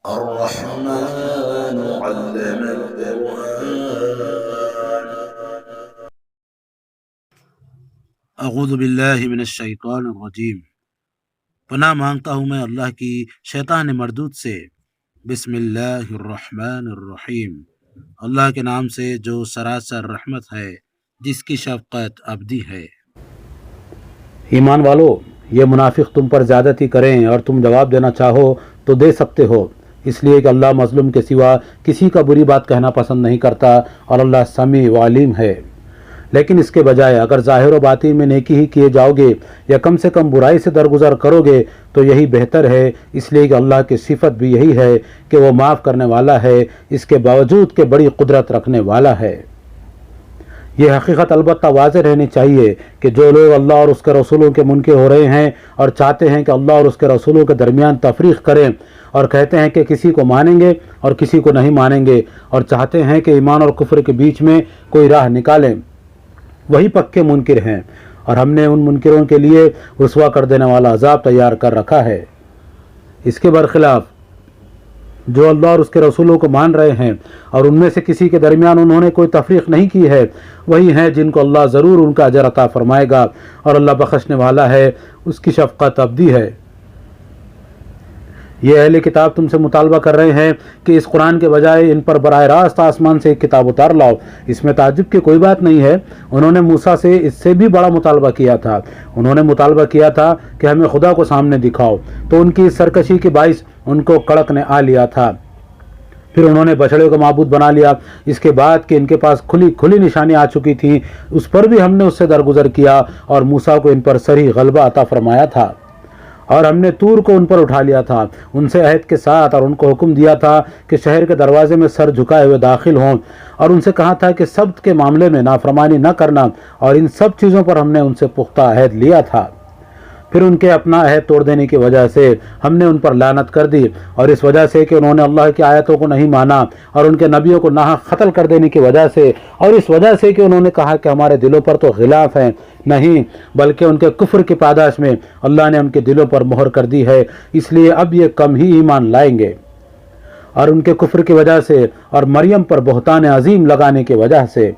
الرحمن علم القرآن. اعوذ باللہ من الشیطان الرجیم. پناہ مانگتا ہوں میں اللہ کی شیطان مردود سے. بسم اللہ الرحمن الرحیم. اللہ کے نام سے جو سراسر رحمت ہے، جس کی شفقت ابدی ہے. ایمان والو، یہ منافق تم پر زیادتی کریں اور تم جواب دینا چاہو تو دے سکتے ہو، اس لیے کہ اللہ مظلوم کے سوا کسی کا بری بات کہنا پسند نہیں کرتا اور اللہ سمیع و علیم ہے. لیکن اس کے بجائے اگر ظاہر و باطن میں نیکی ہی کیے جاؤ گے یا کم سے کم برائی سے درگزر کرو گے تو یہی بہتر ہے، اس لیے کہ اللہ کی صفت بھی یہی ہے کہ وہ معاف کرنے والا ہے، اس کے باوجود کہ بڑی قدرت رکھنے والا ہے. یہ حقیقت البتہ واضح رہنی چاہیے کہ جو لوگ اللہ اور اس کے رسولوں کے منکر ہو رہے ہیں اور چاہتے ہیں کہ اللہ اور اس کے رسولوں کے درمیان تفریق کریں اور کہتے ہیں کہ کسی کو مانیں گے اور کسی کو نہیں مانیں گے اور چاہتے ہیں کہ ایمان اور کفر کے بیچ میں کوئی راہ نکالیں، وہی پکے منکر ہیں، اور ہم نے ان منکروں کے لیے رسوا کر دینے والا عذاب تیار کر رکھا ہے. اس کے برخلاف جو اللہ اور اس کے رسولوں کو مان رہے ہیں اور ان میں سے کسی کے درمیان انہوں نے کوئی تفریق نہیں کی ہے، وہی ہیں جن کو اللہ ضرور ان کا اجر عطا فرمائے گا، اور اللہ بخشنے والا ہے، اس کی شفقت ابدی ہے. یہ اہل کتاب تم سے مطالبہ کر رہے ہیں کہ اس قرآن کے بجائے ان پر براہ راست آسمان سے ایک کتاب اتار لاؤ. اس میں تعجب کی کوئی بات نہیں ہے. انہوں نے موسیٰ سے اس سے بھی بڑا مطالبہ کیا تھا. انہوں نے مطالبہ کیا تھا کہ ہمیں خدا کو سامنے دکھاؤ، تو ان کی سرکشی کے باعث ان کو کڑک نے آ لیا تھا. پھر انہوں نے بچڑے کو معبود بنا لیا. اس کے بعد کہ ان کے پاس کھلی نشانی آ چکی تھیں، اس پر بھی ہم نے اس سے درگزر کیا اور موسیٰ کو ان پر صریح غلبہ عطا فرمایا تھا. اور ہم نے طور کو ان پر اٹھا لیا تھا، ان سے عہد کے ساتھ، اور ان کو حکم دیا تھا کہ شہر کے دروازے میں سر جھکائے ہوئے داخل ہوں، اور ان سے کہا تھا کہ سبت کے معاملے میں نافرمانی نہ کرنا، اور ان سب چیزوں پر ہم نے ان سے پختہ عہد لیا تھا. پھر ان کے اپنا عہد توڑ دینے کی وجہ سے ہم نے ان پر لعنت کر دی، اور اس وجہ سے کہ انہوں نے اللہ کی آیتوں کو نہیں مانا، اور ان کے نبیوں کو ناحق قتل کر دینے کی وجہ سے، اور اس وجہ سے کہ انہوں نے کہا کہ ہمارے دلوں پر تو غلاف ہیں. نہیں، بلکہ ان کے کفر کی پاداش میں اللہ نے ان کے دلوں پر مہر کر دی ہے، اس لیے اب یہ کم ہی ایمان لائیں گے. اور ان کے کفر کی وجہ سے اور مریم پر بہتان عظیم لگانے کی وجہ سے،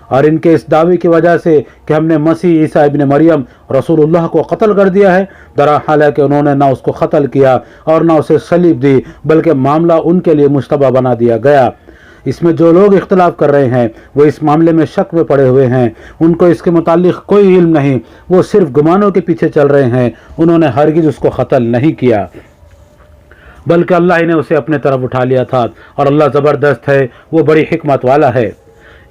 اور ان کے اس دعوے کی وجہ سے کہ ہم نے مسیح عیسیٰ ابن مریم رسول اللہ کو قتل کر دیا ہے، درحال کہ انہوں نے نہ اس کو قتل کیا اور نہ اسے صلیب دی، بلکہ معاملہ ان کے لیے مشتبہ بنا دیا گیا. اس میں جو لوگ اختلاف کر رہے ہیں وہ اس معاملے میں شک میں پڑے ہوئے ہیں. ان کو اس کے متعلق کوئی علم نہیں، وہ صرف گمانوں کے پیچھے چل رہے ہیں. انہوں نے ہرگز اس کو قتل نہیں کیا، بلکہ اللہ ہی نے اسے اپنے طرف اٹھا لیا تھا، اور اللہ زبردست ہے، وہ بڑی حکمت والا ہے.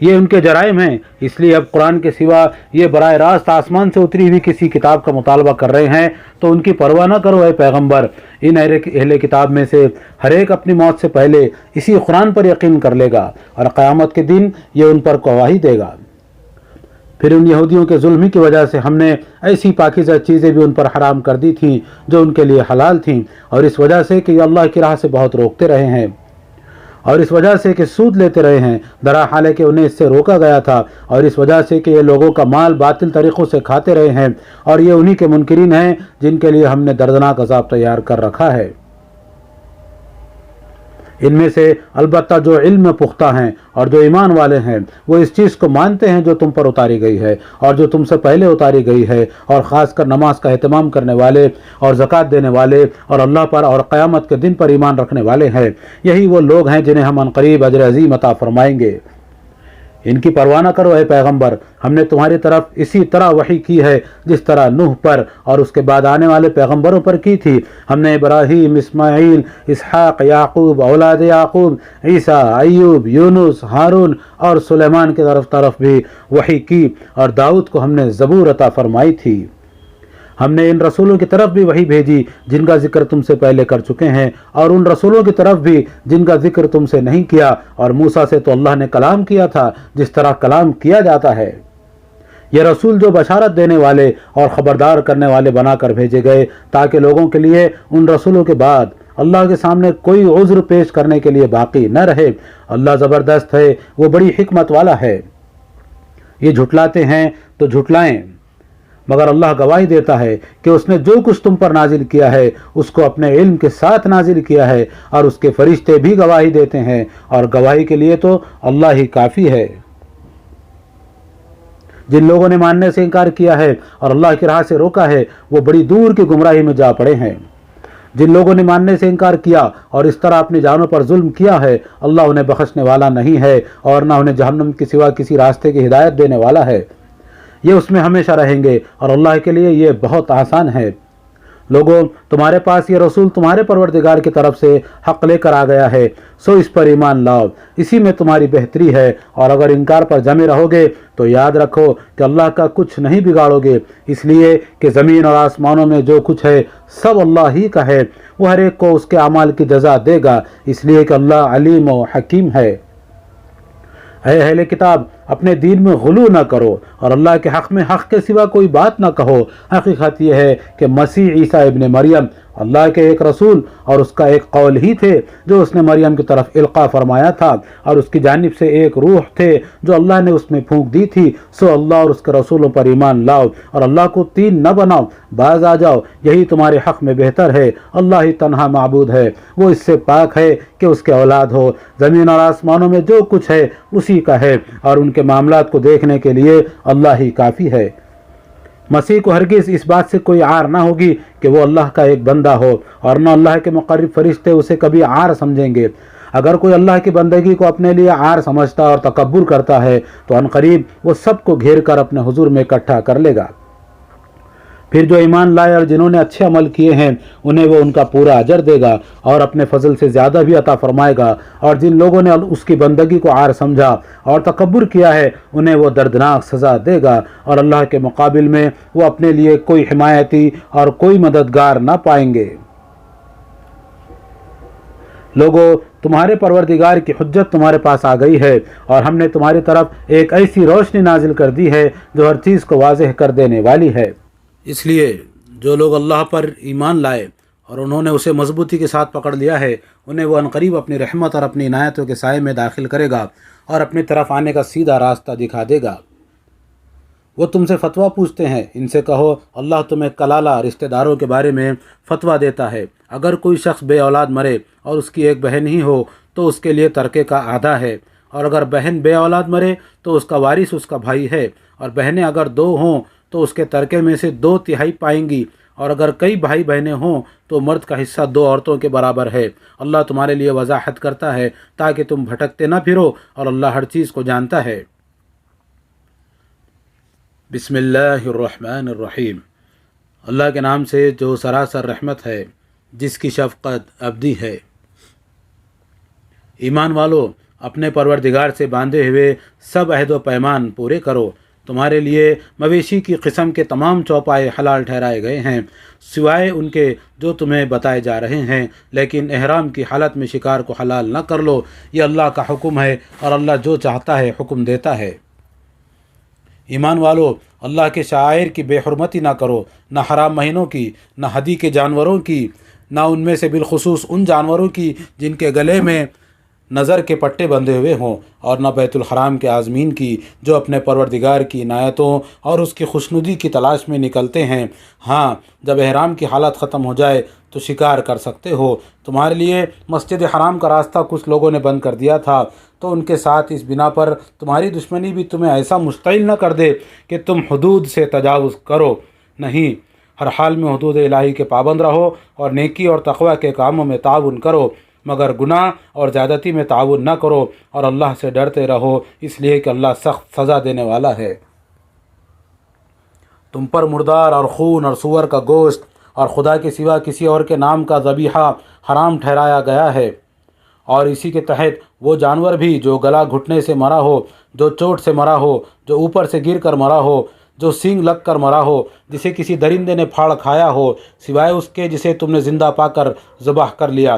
یہ ان کے جرائم ہیں، اس لیے اب قرآن کے سوا یہ براہ راست آسمان سے اتری ہوئی کسی کتاب کا مطالبہ کر رہے ہیں تو ان کی پرواہ نہ کرو اے پیغمبر. ان اہل کتاب میں سے ہر ایک اپنی موت سے پہلے اسی قرآن پر یقین کر لے گا، اور قیامت کے دن یہ ان پر گواہی دے گا. پھر ان یہودیوں کے ظلم کی وجہ سے ہم نے ایسی پاکیزہ چیزیں بھی ان پر حرام کر دی تھیں جو ان کے لیے حلال تھیں، اور اس وجہ سے کہ یہ اللہ کی راہ سے بہت روکتے رہے ہیں، اور اس وجہ سے کہ سود لیتے رہے ہیں، درحال کہ انہیں اس سے روکا گیا تھا، اور اس وجہ سے کہ یہ لوگوں کا مال باطل طریقوں سے کھاتے رہے ہیں، اور یہ انہی کے منکرین ہیں جن کے لیے ہم نے دردناک عذاب تیار کر رکھا ہے. ان میں سے البتہ جو علم میں پختہ ہیں اور جو ایمان والے ہیں وہ اس چیز کو مانتے ہیں جو تم پر اتاری گئی ہے اور جو تم سے پہلے اتاری گئی ہے، اور خاص کر نماز کا اہتمام کرنے والے اور زکوٰۃ دینے والے اور اللہ پر اور قیامت کے دن پر ایمان رکھنے والے ہیں. یہی وہ لوگ ہیں جنہیں ہم عنقریب اجر عظیم عطا فرمائیں گے. ان کی پرواہ نہ کرو اے پیغمبر، ہم نے تمہاری طرف اسی طرح وحی کی ہے جس طرح نوح پر اور اس کے بعد آنے والے پیغمبروں پر کی تھی. ہم نے ابراہیم، اسماعیل، اسحاق، یعقوب، اولاد یعقوب، عیسیٰ، ایوب، یونس، ہارون اور سلیمان کی طرف بھی وحی کی، اور داؤد کو ہم نے زبور عطا فرمائی تھی. ہم نے ان رسولوں کی طرف بھی وحی بھیجی جن کا ذکر تم سے پہلے کر چکے ہیں، اور ان رسولوں کی طرف بھی جن کا ذکر تم سے نہیں کیا. اور موسیٰ سے تو اللہ نے کلام کیا تھا جس طرح کلام کیا جاتا ہے. یہ رسول جو بشارت دینے والے اور خبردار کرنے والے بنا کر بھیجے گئے تاکہ لوگوں کے لیے ان رسولوں کے بعد اللہ کے سامنے کوئی عذر پیش کرنے کے لیے باقی نہ رہے. اللہ زبردست ہے، وہ بڑی حکمت والا ہے. یہ جھٹلاتے ہیں تو جھٹلائیں، مگر اللہ گواہی دیتا ہے کہ اس نے جو کچھ تم پر نازل کیا ہے اس کو اپنے علم کے ساتھ نازل کیا ہے، اور اس کے فرشتے بھی گواہی دیتے ہیں، اور گواہی کے لیے تو اللہ ہی کافی ہے۔ جن لوگوں نے ماننے سے انکار کیا ہے اور اللہ کی راہ سے روکا ہے وہ بڑی دور کی گمراہی میں جا پڑے ہیں۔ جن لوگوں نے ماننے سے انکار کیا اور اس طرح اپنی جانوں پر ظلم کیا ہے، اللہ انہیں بخشنے والا نہیں ہے اور نہ انہیں جہنم کے سوا کسی راستے کی ہدایت دینے والا ہے۔ یہ اس میں ہمیشہ رہیں گے اور اللہ کے لیے یہ بہت آسان ہے۔ لوگوں، تمہارے پاس یہ رسول تمہارے پروردگار کی طرف سے حق لے کر آ گیا ہے، سو اس پر ایمان لاؤ، اسی میں تمہاری بہتری ہے، اور اگر انکار پر جمے رہو گے تو یاد رکھو کہ اللہ کا کچھ نہیں بگاڑو گے، اس لیے کہ زمین اور آسمانوں میں جو کچھ ہے سب اللہ ہی کا ہے، وہ ہر ایک کو اس کے اعمال کی جزا دے گا، اس لیے کہ اللہ علیم و حکیم ہے۔ اے اہل کتاب، اپنے دین میں غلو نہ کرو اور اللہ کے حق میں حق کے سوا کوئی بات نہ کہو۔ حقیقت یہ ہے کہ مسیح عیسیٰ ابن مریم اللہ کے ایک رسول اور اس کا ایک قول ہی تھے جو اس نے مریم کی طرف القاء فرمایا تھا، اور اس کی جانب سے ایک روح تھے جو اللہ نے اس میں پھونک دی تھی۔ سو اللہ اور اس کے رسولوں پر ایمان لاؤ اور اللہ کو تین نہ بناؤ، باز آ جاؤ، یہی تمہارے حق میں بہتر ہے۔ اللہ ہی تنہا معبود ہے، وہ اس سے پاک ہے کہ اس کے اولاد ہو۔ زمین اور آسمانوں میں جو کچھ ہے اسی کا ہے، اور ان کے معاملات کو دیکھنے کے لیے اللہ ہی کافی ہے۔ مسیح کو ہرگز اس بات سے کوئی عار نہ ہوگی کہ وہ اللہ کا ایک بندہ ہو، اور نہ اللہ کے مقرب فرشتے اسے کبھی عار سمجھیں گے۔ اگر کوئی اللہ کی بندگی کو اپنے لیے عار سمجھتا اور تکبر کرتا ہے تو عنقریب وہ سب کو گھیر کر اپنے حضور میں اکٹھا کر لے گا۔ پھر جو ایمان لائے اور جنہوں نے اچھے عمل کیے ہیں انہیں وہ ان کا پورا اجر دے گا اور اپنے فضل سے زیادہ بھی عطا فرمائے گا، اور جن لوگوں نے اس کی بندگی کو عار سمجھا اور تکبر کیا ہے انہیں وہ دردناک سزا دے گا، اور اللہ کے مقابل میں وہ اپنے لیے کوئی حمایتی اور کوئی مددگار نہ پائیں گے۔ لوگوں، تمہارے پروردگار کی حجت تمہارے پاس آ گئی ہے، اور ہم نے تمہاری طرف ایک ایسی روشنی نازل کر دی ہے جو ہر چیز کو واضح کر دینے والی ہے۔ اس لیے جو لوگ اللہ پر ایمان لائے اور انہوں نے اسے مضبوطی کے ساتھ پکڑ لیا ہے، انہیں وہ عنقریب اپنی رحمت اور اپنی عنایتوں کے سائے میں داخل کرے گا اور اپنی طرف آنے کا سیدھا راستہ دکھا دے گا۔ وہ تم سے فتویٰ پوچھتے ہیں، ان سے کہو اللہ تمہیں کلالہ رشتہ داروں کے بارے میں فتویٰ دیتا ہے۔ اگر کوئی شخص بے اولاد مرے اور اس کی ایک بہن ہی ہو تو اس کے لیے ترکے کا آدھا ہے، اور اگر بہن بے اولاد مرے تو اس کا وارث اس کا بھائی ہے، اور بہنیں اگر دو ہوں تو اس کے ترکے میں سے 2/3 پائیں گی، اور اگر کئی بھائی بہنیں ہوں تو مرد کا حصہ 2 عورتوں کے برابر ہے۔ اللہ تمہارے لیے وضاحت کرتا ہے تاکہ تم بھٹکتے نہ پھرو، اور اللہ ہر چیز کو جانتا ہے۔ بسم اللہ الرحمن الرحیم، اللہ کے نام سے جو سراسر رحمت ہے، جس کی شفقت ابدی ہے۔ ایمان والو، اپنے پروردگار سے باندھے ہوئے سب عہد و پیمان پورے کرو۔ تمہارے لیے مویشی کی قسم کے تمام چوپائے حلال ٹھہرائے گئے ہیں، سوائے ان کے جو تمہیں بتائے جا رہے ہیں، لیکن احرام کی حالت میں شکار کو حلال نہ کر لو، یہ اللہ کا حکم ہے، اور اللہ جو چاہتا ہے حکم دیتا ہے۔ ایمان والو، اللہ کے شعائر کی بے حرمتی نہ کرو، نہ حرام مہینوں کی، نہ ہدی کے جانوروں کی، نہ ان میں سے بالخصوص ان جانوروں کی جن کے گلے میں نظر کے پٹے بندھے ہوئے ہوں، اور نہ بیت الحرام کے عازمین کی جو اپنے پروردگار کی عنایتوں اور اس کی خوشنودی کی تلاش میں نکلتے ہیں۔ ہاں، جب احرام کی حالت ختم ہو جائے تو شکار کر سکتے ہو۔ تمہارے لیے مسجد حرام کا راستہ کچھ لوگوں نے بند کر دیا تھا، تو ان کے ساتھ اس بنا پر تمہاری دشمنی بھی تمہیں ایسا مشتعل نہ کر دے کہ تم حدود سے تجاوز کرو۔ نہیں، ہر حال میں حدود الہی کے پابند رہو اور نیکی اور تقوی کے کاموں میں تعاون کرو، مگر گناہ اور زیادتی میں تعاون نہ کرو، اور اللہ سے ڈرتے رہو، اس لیے کہ اللہ سخت سزا دینے والا ہے۔ تم پر مردار اور خون اور سور کا گوشت اور خدا کے سوا کسی اور کے نام کا ذبیحہ حرام ٹھہرایا گیا ہے، اور اسی کے تحت وہ جانور بھی جو گلا گھٹنے سے مرا ہو، جو چوٹ سے مرا ہو، جو اوپر سے گر کر مرا ہو، جو سینگ لگ کر مرا ہو، جسے کسی درندے نے پھاڑ کھایا ہو، سوائے اس کے جسے تم نے زندہ پا کر ذبح کر لیا۔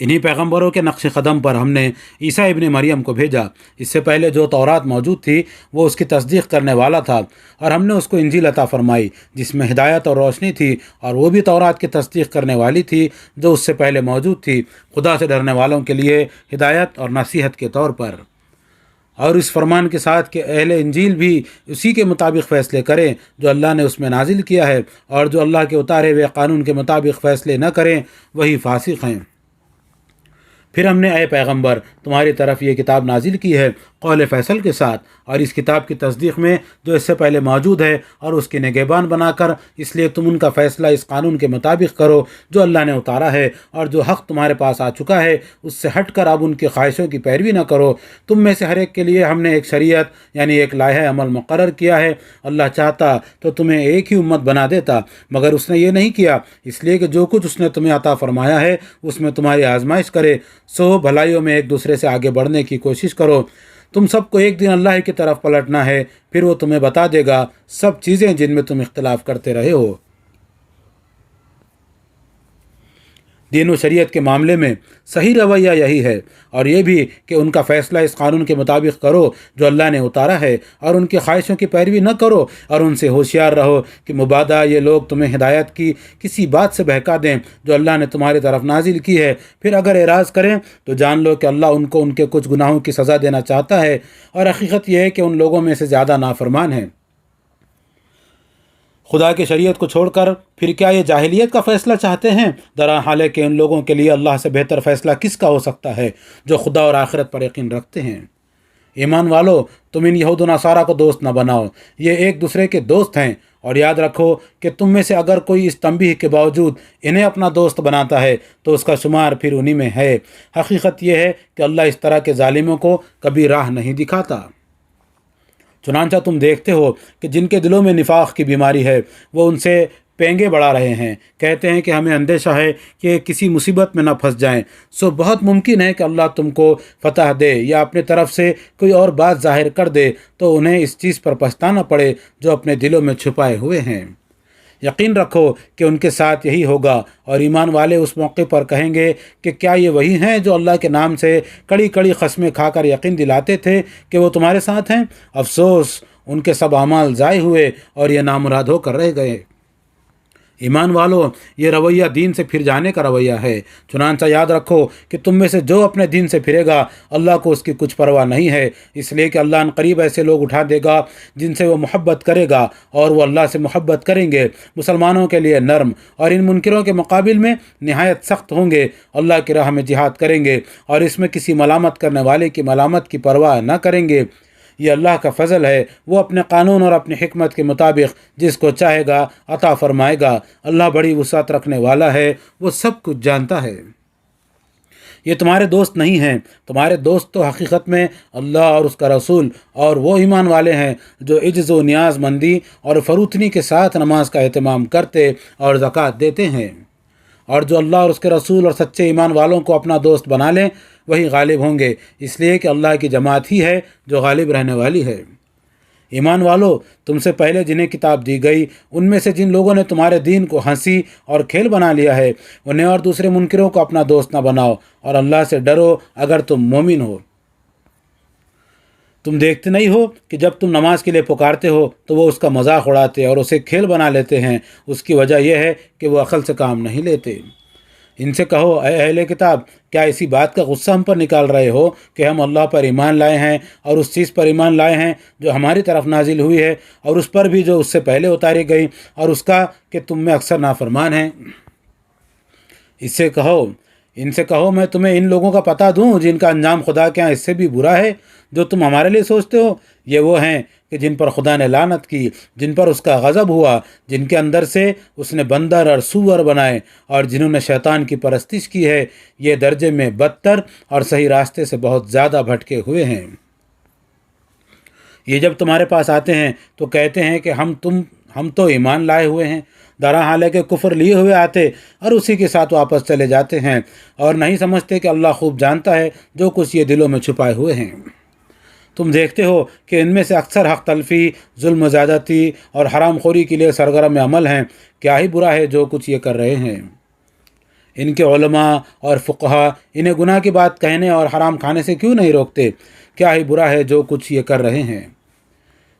انہی پیغمبروں کے نقش قدم پر ہم نے عیسیٰ ابن مریم کو بھیجا۔ اس سے پہلے جو تورات موجود تھی وہ اس کی تصدیق کرنے والا تھا، اور ہم نے اس کو انجیل عطا فرمائی جس میں ہدایت اور روشنی تھی، اور وہ بھی تورات کی تصدیق کرنے والی تھی جو اس سے پہلے موجود تھی، خدا سے ڈرنے والوں کے لیے ہدایت اور نصیحت کے طور پر۔ اور اس فرمان کے ساتھ کہ اہل انجیل بھی اسی کے مطابق فیصلے کریں جو اللہ نے اس میں نازل کیا ہے، اور جو اللہ کے اتارے ہوئے قانون کے مطابق فیصلے نہ کریں وہی فاسق ہیں۔ پھر ہم نے اے پیغمبر تمہاری طرف یہ کتاب نازل کی ہے قول فیصل کے ساتھ، اور اس کتاب کی تصدیق میں جو اس سے پہلے موجود ہے، اور اس کے نگہبان بنا کر، اس لیے تم ان کا فیصلہ اس قانون کے مطابق کرو جو اللہ نے اتارا ہے، اور جو حق تمہارے پاس آ چکا ہے اس سے ہٹ کر اب ان کی خواہشوں کی پیروی نہ کرو۔ تم میں سے ہر ایک کے لیے ہم نے ایک شریعت یعنی ایک لائحہ عمل مقرر کیا ہے۔ اللہ چاہتا تو تمہیں ایک ہی امت بنا دیتا، مگر اس نے یہ نہیں کیا، اس لیے کہ جو کچھ اس نے تمہیں عطا فرمایا ہے اس میں تمہاری آزمائش کرے، سو بھلائیوں میں ایک دوسرے سے آگے بڑھنے کی کوشش کرو۔ تم سب کو ایک دن اللہ کی طرف پلٹنا ہے، پھر وہ تمہیں بتا دے گا سب چیزیں جن میں تم اختلاف کرتے رہے ہو۔ دین و شریعت کے معاملے میں صحیح رویہ یہی ہے، اور یہ بھی کہ ان کا فیصلہ اس قانون کے مطابق کرو جو اللہ نے اتارا ہے، اور ان کی خواہشوں کی پیروی نہ کرو، اور ان سے ہوشیار رہو کہ مبادا یہ لوگ تمہیں ہدایت کی کسی بات سے بہکا دیں جو اللہ نے تمہاری طرف نازل کی ہے، پھر اگر اعراض کریں تو جان لو کہ اللہ ان کو ان کے کچھ گناہوں کی سزا دینا چاہتا ہے، اور حقیقت یہ ہے کہ ان لوگوں میں سے زیادہ نافرمان ہیں۔ خدا کی شریعت کو چھوڑ کر پھر کیا یہ جاہلیت کا فیصلہ چاہتے ہیں؟ درا حال ہے کہ ان لوگوں کے لیے اللہ سے بہتر فیصلہ کس کا ہو سکتا ہے جو خدا اور آخرت پر یقین رکھتے ہیں۔ ایمان والو، تم ان یہود و نصارہ کو دوست نہ بناؤ، یہ ایک دوسرے کے دوست ہیں، اور یاد رکھو کہ تم میں سے اگر کوئی اس تنبیہ کے باوجود انہیں اپنا دوست بناتا ہے تو اس کا شمار پھر انہی میں ہے۔ حقیقت یہ ہے کہ اللہ اس طرح کے ظالموں کو کبھی راہ نہیں دکھاتا۔ چنانچہ تم دیکھتے ہو کہ جن کے دلوں میں نفاق کی بیماری ہے وہ ان سے پینگے بڑھا رہے ہیں، کہتے ہیں کہ ہمیں اندیشہ ہے کہ کسی مصیبت میں نہ پھنس جائیں، سو بہت ممکن ہے کہ اللہ تم کو فتح دے یا اپنے طرف سے کوئی اور بات ظاہر کر دے تو انہیں اس چیز پر پچھتانا پڑے جو اپنے دلوں میں چھپائے ہوئے ہیں۔ یقین رکھو کہ ان کے ساتھ یہی ہوگا، اور ایمان والے اس موقع پر کہیں گے کہ کیا یہ وہی ہیں جو اللہ کے نام سے کڑی کڑی قسمیں کھا کر یقین دلاتے تھے کہ وہ تمہارے ساتھ ہیں؟ افسوس، ان کے سب اعمال ضائع ہوئے اور یہ نامراد ہو کر رہ گئے۔ ایمان والو، یہ رویہ دین سے پھر جانے کا رویہ ہے۔ چنانچہ یاد رکھو کہ تم میں سے جو اپنے دین سے پھرے گا اللہ کو اس کی کچھ پرواہ نہیں ہے، اس لیے کہ اللہ ان قریب ایسے لوگ اٹھا دے گا جن سے وہ محبت کرے گا اور وہ اللہ سے محبت کریں گے۔ مسلمانوں کے لیے نرم اور ان منکروں کے مقابل میں نہایت سخت ہوں گے، اللہ کی راہ میں جہاد کریں گے اور اس میں کسی ملامت کرنے والے کی ملامت کی پرواہ نہ کریں گے۔ یہ اللہ کا فضل ہے، وہ اپنے قانون اور اپنی حکمت کے مطابق جس کو چاہے گا عطا فرمائے گا۔ اللہ بڑی وسعت رکھنے والا ہے، وہ سب کچھ جانتا ہے۔ یہ تمہارے دوست نہیں ہیں، تمہارے دوست تو حقیقت میں اللہ اور اس کا رسول اور وہ ایمان والے ہیں جو عجز و نیاز مندی اور فروتنی کے ساتھ نماز کا اہتمام کرتے اور زکوٰۃ دیتے ہیں، اور جو اللہ اور اس کے رسول اور سچے ایمان والوں کو اپنا دوست بنا لیں وہی غالب ہوں گے، اس لیے کہ اللہ کی جماعت ہی ہے جو غالب رہنے والی ہے۔ ایمان والو، تم سے پہلے جنہیں کتاب دی گئی ان میں سے جن لوگوں نے تمہارے دین کو ہنسی اور کھیل بنا لیا ہے انہیں اور دوسرے منکروں کو اپنا دوست نہ بناؤ، اور اللہ سے ڈرو اگر تم مومن ہو۔ تم دیکھتے نہیں ہو کہ جب تم نماز کے لیے پکارتے ہو تو وہ اس کا مذاق اڑاتے اور اسے کھیل بنا لیتے ہیں، اس کی وجہ یہ ہے کہ وہ عقل سے کام نہیں لیتے۔ ان سے کہو اے اہل کتاب، کیا اسی بات کا غصہ ہم پر نکال رہے ہو کہ ہم اللہ پر ایمان لائے ہیں اور اس چیز پر ایمان لائے ہیں جو ہماری طرف نازل ہوئی ہے، اور اس پر بھی جو اس سے پہلے اتاری گئی، اور اس کا کہ تم میں اکثر نافرمان ہیں؟ ان سے کہو میں تمہیں ان لوگوں کا پتہ دوں جن کا انجام خدا کے ہاں اس سے بھی برا ہے جو تم ہمارے لیے سوچتے ہو۔ یہ وہ ہیں کہ جن پر خدا نے لعنت کی، جن پر اس کا غضب ہوا، جن کے اندر سے اس نے بندر اور سور بنائے، اور جنہوں نے شیطان کی پرستش کی ہے، یہ درجے میں بدتر اور صحیح راستے سے بہت زیادہ بھٹکے ہوئے ہیں۔ یہ جب تمہارے پاس آتے ہیں تو کہتے ہیں کہ ہم تو ایمان لائے ہوئے ہیں، درا حال ہے کہ کفر لیے ہوئے آتے اور اسی کے ساتھ واپس چلے جاتے ہیں، اور نہیں سمجھتے کہ اللہ خوب جانتا ہے جو کچھ یہ دلوں میں چھپائے ہوئے ہیں۔ تم دیکھتے ہو کہ ان میں سے اکثر حق تلفی، ظلم و زیادتی اور حرام خوری کے لیے سرگرم عمل ہیں، کیا ہی برا ہے جو کچھ یہ کر رہے ہیں۔ ان کے علماء اور فقہا انہیں گناہ کی بات کہنے اور حرام کھانے سے کیوں نہیں روکتے؟ کیا ہی برا ہے جو کچھ یہ کر رہے ہیں۔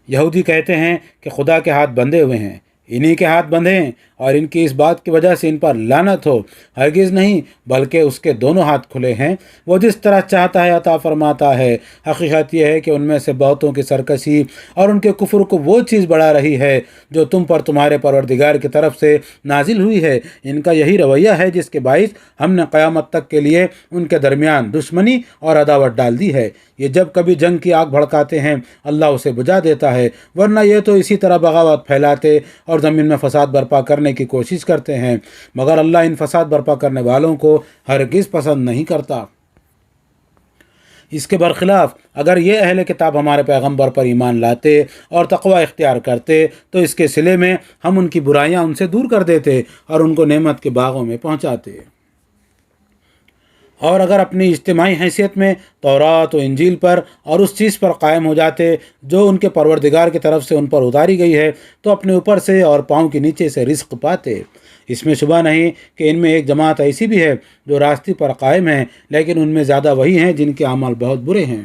یہودی کہتے ہیں کہ خدا کے ہاتھ بندھے ہوئے ہیں، انہی کے ہاتھ بندھے ہیں اور ان کی اس بات کی وجہ سے ان پر لعنت ہو۔ ہرگز نہیں، بلکہ اس کے دونوں ہاتھ کھلے ہیں، وہ جس طرح چاہتا ہے عطا فرماتا ہے۔ حقیقت یہ ہے کہ ان میں سے بہتوں کی سرکشی اور ان کے کفر کو وہ چیز بڑھا رہی ہے جو تم پر تمہارے پروردگار کی طرف سے نازل ہوئی ہے۔ ان کا یہی رویہ ہے جس کے باعث ہم نے قیامت تک کے لیے ان کے درمیان دشمنی اور عداوت ڈال دی ہے۔ یہ جب کبھی جنگ کی آگ بھڑکاتے ہیں اللہ اسے بجھا دیتا ہے، ورنہ یہ تو اسی طرح بغاوت پھیلاتے اور زمین میں فساد برپا کرنے کی کوشش کرتے ہیں، مگر اللہ ان فساد برپا کرنے والوں کو ہرگز پسند نہیں کرتا۔ اس کے برخلاف اگر یہ اہل کتاب ہمارے پیغمبر پر ایمان لاتے اور تقوی اختیار کرتے تو اس کے صلے میں ہم ان کی برائیاں ان سے دور کر دیتے اور ان کو نعمت کے باغوں میں پہنچاتے۔ اور اگر اپنی اجتماعی حیثیت میں تورات و انجیل پر اور اس چیز پر قائم ہو جاتے جو ان کے پروردگار کی طرف سے ان پر اتاری گئی ہے تو اپنے اوپر سے اور پاؤں کے نیچے سے رزق پاتے۔ اس میں شبہ نہیں کہ ان میں ایک جماعت ایسی بھی ہے جو راستے پر قائم ہے، لیکن ان میں زیادہ وہی ہیں جن کے اعمال بہت برے ہیں۔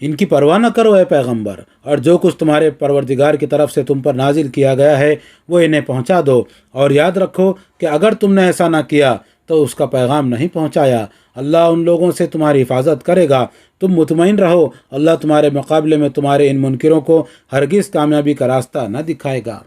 ان کی پرواہ نہ کرو اے پیغمبر، اور جو کچھ تمہارے پروردگار کی طرف سے تم پر نازل کیا گیا ہے وہ انہیں پہنچا دو، اور یاد رکھو کہ اگر تم نے ایسا نہ کیا تو اس کا پیغام نہیں پہنچایا۔ اللہ ان لوگوں سے تمہاری حفاظت کرے گا، تم مطمئن رہو، اللہ تمہارے مقابلے میں تمہارے ان منکروں کو ہرگز کامیابی کا راستہ نہ دکھائے گا۔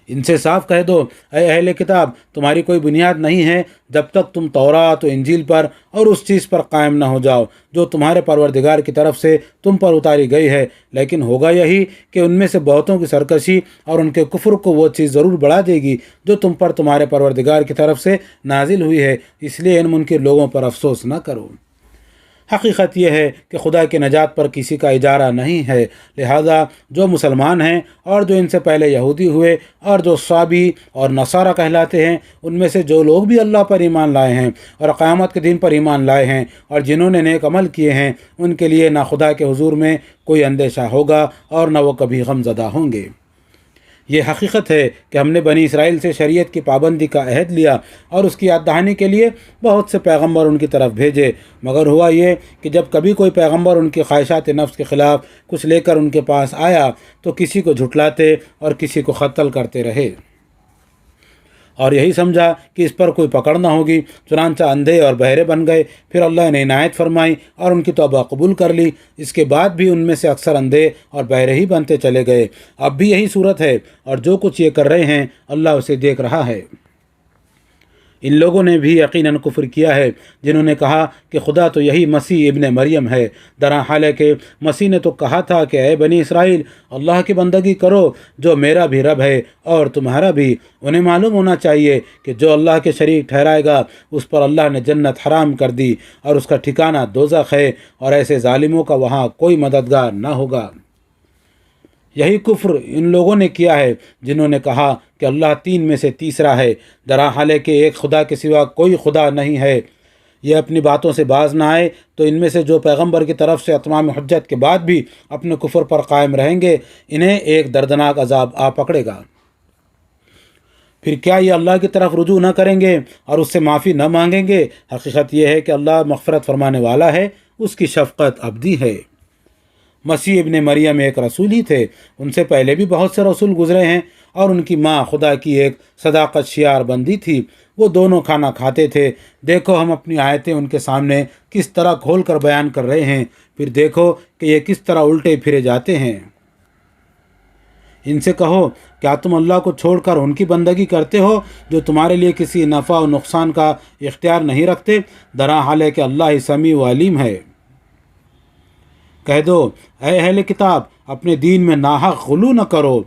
ان سے صاف کہہ دو اے اہل کتاب، تمہاری کوئی بنیاد نہیں ہے جب تک تم تورات و انجیل پر اور اس چیز پر قائم نہ ہو جاؤ جو تمہارے پروردگار کی طرف سے تم پر اتاری گئی ہے، لیکن ہوگا یہی کہ ان میں سے بہتوں کی سرکشی اور ان کے کفر کو وہ چیز ضرور بڑھا دے گی جو تم پر تمہارے پروردگار کی طرف سے نازل ہوئی ہے، اس لیے ان منکر لوگوں پر افسوس نہ کرو۔ حقیقت یہ ہے کہ خدا کی نجات پر کسی کا اجارہ نہیں ہے، لہذا جو مسلمان ہیں اور جو ان سے پہلے یہودی ہوئے اور جو صابی اور نصارہ کہلاتے ہیں، ان میں سے جو لوگ بھی اللہ پر ایمان لائے ہیں اور قیامت کے دن پر ایمان لائے ہیں اور جنہوں نے نیک عمل کیے ہیں، ان کے لیے نہ خدا کے حضور میں کوئی اندیشہ ہوگا اور نہ وہ کبھی غم زدہ ہوں گے۔ یہ حقیقت ہے کہ ہم نے بنی اسرائیل سے شریعت کی پابندی کا عہد لیا اور اس کی یاد دہانی کے لیے بہت سے پیغمبر ان کی طرف بھیجے، مگر ہوا یہ کہ جب کبھی کوئی پیغمبر ان کی خواہشات نفس کے خلاف کچھ لے کر ان کے پاس آیا تو کسی کو جھٹلاتے اور کسی کو قتل کرتے رہے، اور یہی سمجھا کہ اس پر کوئی پکڑ نہ ہوگی، چنانچہ اندھے اور بہرے بن گئے۔ پھر اللہ نے عنایت فرمائی اور ان کی توبہ قبول کر لی، اس کے بعد بھی ان میں سے اکثر اندھے اور بہرے ہی بنتے چلے گئے۔ اب بھی یہی صورت ہے، اور جو کچھ یہ کر رہے ہیں اللہ اسے دیکھ رہا ہے۔ ان لوگوں نے بھی یقیناً کفر کیا ہے جنہوں نے کہا کہ خدا تو یہی مسیح ابن مریم ہے، درا حالانکہ مسیح نے تو کہا تھا کہ اے بنی اسرائیل، اللہ کی بندگی کرو جو میرا بھی رب ہے اور تمہارا بھی۔ انہیں معلوم ہونا چاہیے کہ جو اللہ کے شریک ٹھہرائے گا اس پر اللہ نے جنت حرام کر دی اور اس کا ٹھکانہ دوزخ ہے، اور ایسے ظالموں کا وہاں کوئی مددگار نہ ہوگا۔ یہی کفر ان لوگوں نے کیا ہے جنہوں نے کہا کہ اللہ تین میں سے تیسرا ہے، درا حالانکہ ایک خدا کے سوا کوئی خدا نہیں ہے۔ یہ اپنی باتوں سے باز نہ آئے تو ان میں سے جو پیغمبر کی طرف سے اتمام حجت کے بعد بھی اپنے کفر پر قائم رہیں گے، انہیں ایک دردناک عذاب آ پکڑے گا۔ پھر کیا یہ اللہ کی طرف رجوع نہ کریں گے اور اس سے معافی نہ مانگیں گے؟ حقیقت یہ ہے کہ اللہ مغفرت فرمانے والا ہے، اس کی شفقت ابدی ہے۔ مسیح ابن مریم ایک رسول ہی تھے، ان سے پہلے بھی بہت سے رسول گزرے ہیں، اور ان کی ماں خدا کی ایک صداقت شیار بندی تھی، وہ دونوں کھانا کھاتے تھے۔ دیکھو ہم اپنی آیتیں ان کے سامنے کس طرح کھول کر بیان کر رہے ہیں، پھر دیکھو کہ یہ کس طرح الٹے پھرے جاتے ہیں۔ ان سے کہو کیا تم اللہ کو چھوڑ کر ان کی بندگی کرتے ہو جو تمہارے لیے کسی نفع و نقصان کا اختیار نہیں رکھتے، درا حالانکہ اللہ ہی سمیع و علیم ہے۔ کہہ دو اے اہل کتاب، اپنے دین میں ناحق غلو نہ کرو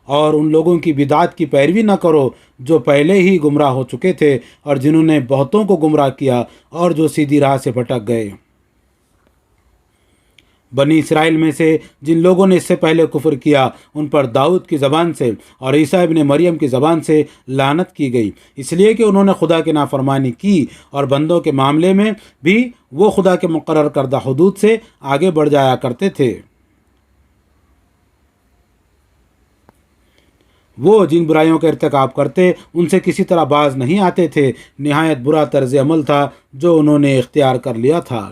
اور ان لوگوں کی بدعت کی پیروی نہ کرو جو پہلے ہی گمراہ ہو چکے تھے اور جنہوں نے بہتوں کو گمراہ کیا اور جو سیدھی راہ سے بھٹک گئے۔ بنی اسرائیل میں سے جن لوگوں نے اس سے پہلے کفر کیا ان پر داؤد کی زبان سے اور عیسیٰ ابن مریم کی زبان سے لعنت کی گئی، اس لیے کہ انہوں نے خدا کی نافرمانی کی اور بندوں کے معاملے میں بھی وہ خدا کے مقرر کردہ حدود سے آگے بڑھ جایا کرتے تھے۔ وہ جن برائیوں کا ارتکاب کرتے ان سے کسی طرح باز نہیں آتے تھے. نہایت برا طرز عمل تھا جو انہوں نے اختیار کر لیا تھا.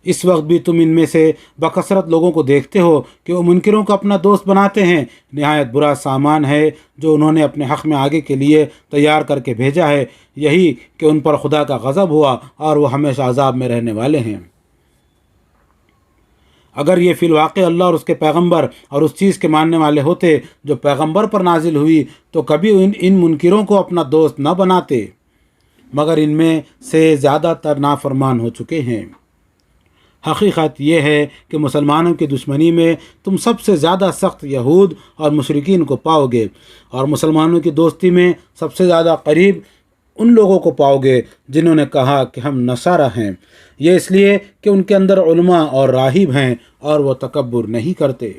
اس وقت بھی تم ان میں سے بکثرت لوگوں کو دیکھتے ہو کہ وہ منکروں کو اپنا دوست بناتے ہیں. نہایت برا سامان ہے جو انہوں نے اپنے حق میں آگے کے لیے تیار کر کے بھیجا ہے، یہی کہ ان پر خدا کا غضب ہوا اور وہ ہمیشہ عذاب میں رہنے والے ہیں. اگر یہ فی الواقع اللہ اور اس کے پیغمبر اور اس چیز کے ماننے والے ہوتے جو پیغمبر پر نازل ہوئی تو کبھی ان منکروں کو اپنا دوست نہ بناتے، مگر ان میں سے زیادہ تر نافرمان ہو چکے ہیں. حقیقت یہ ہے کہ مسلمانوں کی دشمنی میں تم سب سے زیادہ سخت یہود اور مشرکین کو پاؤ گے، اور مسلمانوں کی دوستی میں سب سے زیادہ قریب ان لوگوں کو پاؤ گے جنہوں نے کہا کہ ہم نصارہ ہیں. یہ اس لیے کہ ان کے اندر علماء اور راہب ہیں اور وہ تکبر نہیں کرتے.